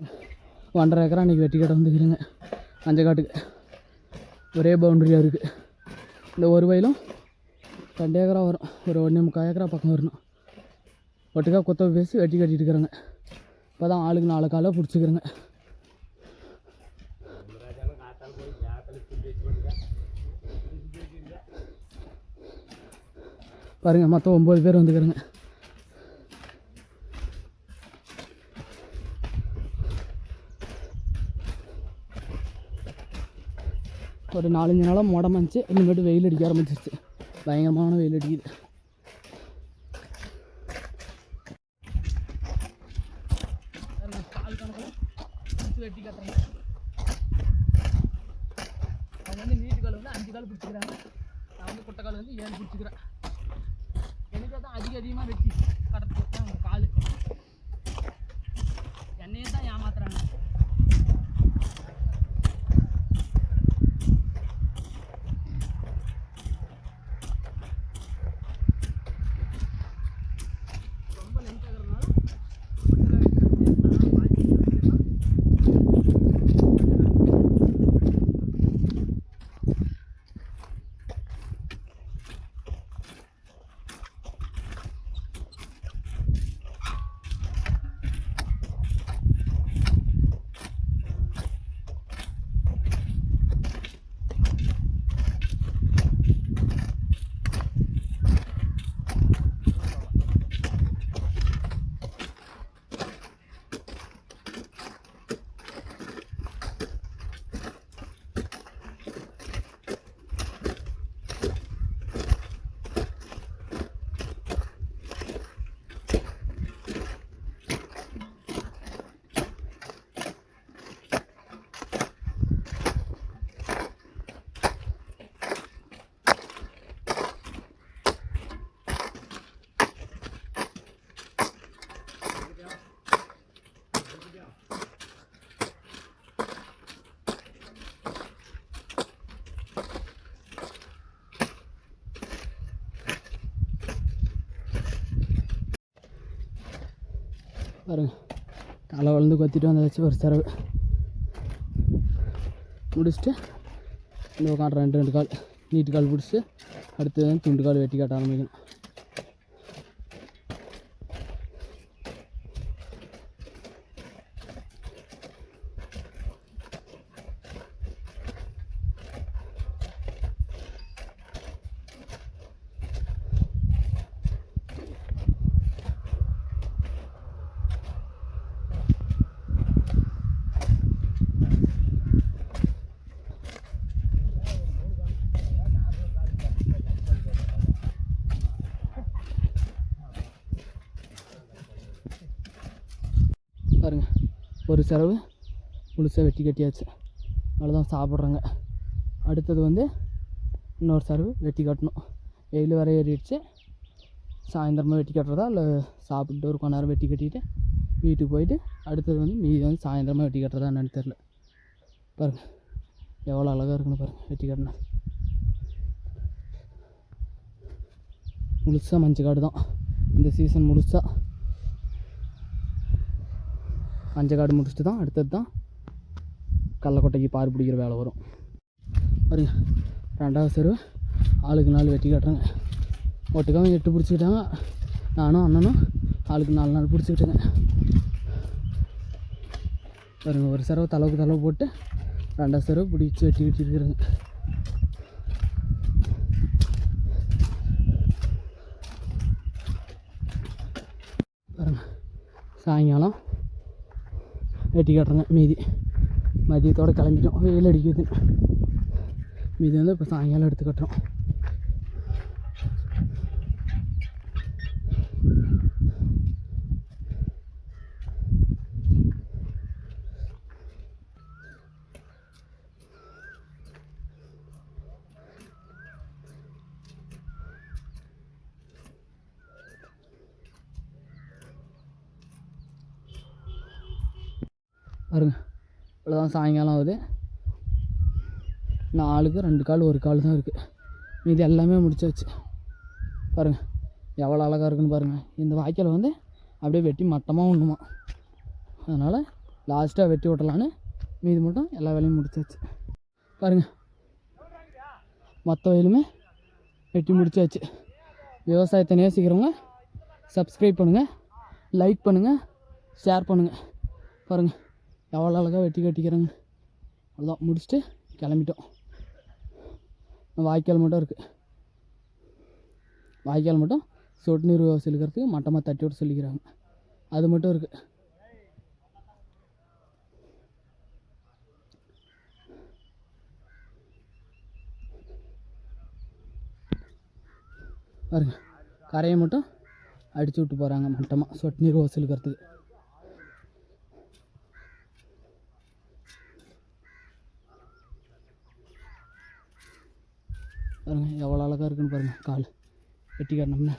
1.5 ஏக்கரா அன்றைக்கி வெட்டி கட்ட வந்துக்கிறேங்க. அஞ்சக்காட்டுக்கு ஒரே பவுண்ட்ரியாக இருக்குது. இந்த ஒரு வயலும் 2 ஏக்கரா வரும், ஒரு 1.25 ஏக்கரா பக்கம் வரணும். ஒட்டுக்காக கொத்த பேசி வெட்டி கட்டிட்டு இருக்கிறேங்க. இப்போ தான் ஆளுக்கு 4 காலை பிடிச்சிக்கிறேங்க. பாருங்கள், மொத்தம் 9 பேர் வந்துக்கிறேங்க. ஒரு 4-5 நாளாக மோடமாக இருந்துச்சு. இனிமேட்டு வெயில் அடிக்க ஆரம்பிச்சிருச்சு. பயங்கரமான வெயில் அடிக்குது. வெட்டி கட்டுறேங்க. அவங்க வந்து நீட்டு கால் வந்து 5 கால் பிடிச்சிக்கிறாங்க. நான் வந்து குட்டை கால் வந்து 7 பிடிச்சிக்கிறேன். எனக்கு தான் அதிகமாக வெட்டி கட்டுறது அவங்க கால் என்னையே தான் ஏமாத்துறாங்க. பாருங்க, காலை வளர்ந்து கொத்திட்டு வந்தாச்சு. ஒரு செலவு முடிச்சுட்டு இந்த உட்காந்து 2 கால் நீட்டு கால் பிடிச்சி அடுத்து துண்டு கால் வெட்டி காட்ட ஆரம்பிக்கணும். பாருங்க, ஒரு செலவு முழுசாக வெட்டி கட்டியாச்சு. அவ்வளோதான், சாப்பிட்றாங்க. அடுத்தது வந்து இன்னொரு செலவு வெட்டி கட்டணும். வெயில் வர ஏறிடுச்சு. சாயந்தரமாக வெட்டி கட்டுறதா இல்லை சாப்பிட்டு ஒரு கொஞ்ச நேரம் வெட்டி கட்டிட்டு வீட்டுக்கு போயிட்டு அடுத்தது வந்து மீதி வந்து சாயந்தரமாக வெட்டி கட்டுறதா என்னன்னு தெரில. பாருங்கள் எவ்வளோ அழகாக இருக்குன்னு பாருங்கள். வெட்டி கட்டினா முழுசாக மஞ்சள் காடு தான் இந்த சீசன். முழுசாக மஞ்சள் காடு முடிச்சுட்டு தான் அடுத்தது தான் கடலக்கொட்டைக்கு பார் பிடிக்கிற வேலை வரும். பாருங்க, 2வது செருவு ஆளுக்கு 4 வெட்டி காட்டுறாங்க. ஒட்டுக்காக 8 பிடிச்சிக்கிட்டாங்க. நானும் அண்ணனும் ஆளுக்கு 4 பிடிச்சிக்கிட்டேங்க. பாருங்க, ஒரு செரவை தளவுக்கு தளவு போட்டு 2வது செரவு பிடிச்சி வெட்டி இருக்கிறேங்க. பாருங்க, சாயங்காலம் வெட்டி காட்டுறேங்க. மீதி மதியத்தோடு கிளம்பிட்டோம். வெயில் அடிக்குது. மீதி வந்து இப்போ சாயங்காலம் எடுத்து கட்டுறோம். பாருங்க, இவ்வளோதான் சாயங்காலம் ஆகுது. இன்னும் ஆளுக்கு 2 கால் 1 கால் தான் இருக்குது. மீதி எல்லாமே முடிச்சாச்சு. பாருங்கள் எவ்வளோ அழகாக இருக்குன்னு பாருங்கள். இந்த வாய்க்கால் வந்து அப்படியே வெட்டி மட்டமாக ஒன்றுமா, அதனால் லாஸ்ட்டாக வெட்டி விட்டலான்னு மீதி மட்டும் எல்லா வேலையும் முடிச்சாச்சு. பாருங்கள், மொத்த வயலுமே வெட்டி முடிச்சாச்சு. விவசாயத்தை நேசிக்கிறவங்க சப்ஸ்கிரைப் பண்ணுங்கள், லைக் பண்ணுங்கள், ஷேர் பண்ணுங்கள். பாருங்கள் எவ்வளோ அழகாக வெட்டி கட்டிக்கிறாங்க. அவ்வளோதான், முடிச்சுட்டு கிளம்பிட்டோம். வாய்க்கால் மட்டும் இருக்குது. வாய்க்கால் மட்டும் சொட்டு நீர் செலுக்கிறதுக்கு மட்டமாக தட்டி விட்டு சொல்லிக்கிறாங்க. அது மட்டும் இருக்குது. பாருங்க, கரையை மட்டும் அடிச்சு விட்டு போகிறாங்க மட்டமாக சொட்டு நீர் செலுக்கிறதுக்கு. பாருங்கள் எவ்வளோ அழகாக இருக்குன்னு பாருங்கள். கால் வெட்டி காட்டினோம்னா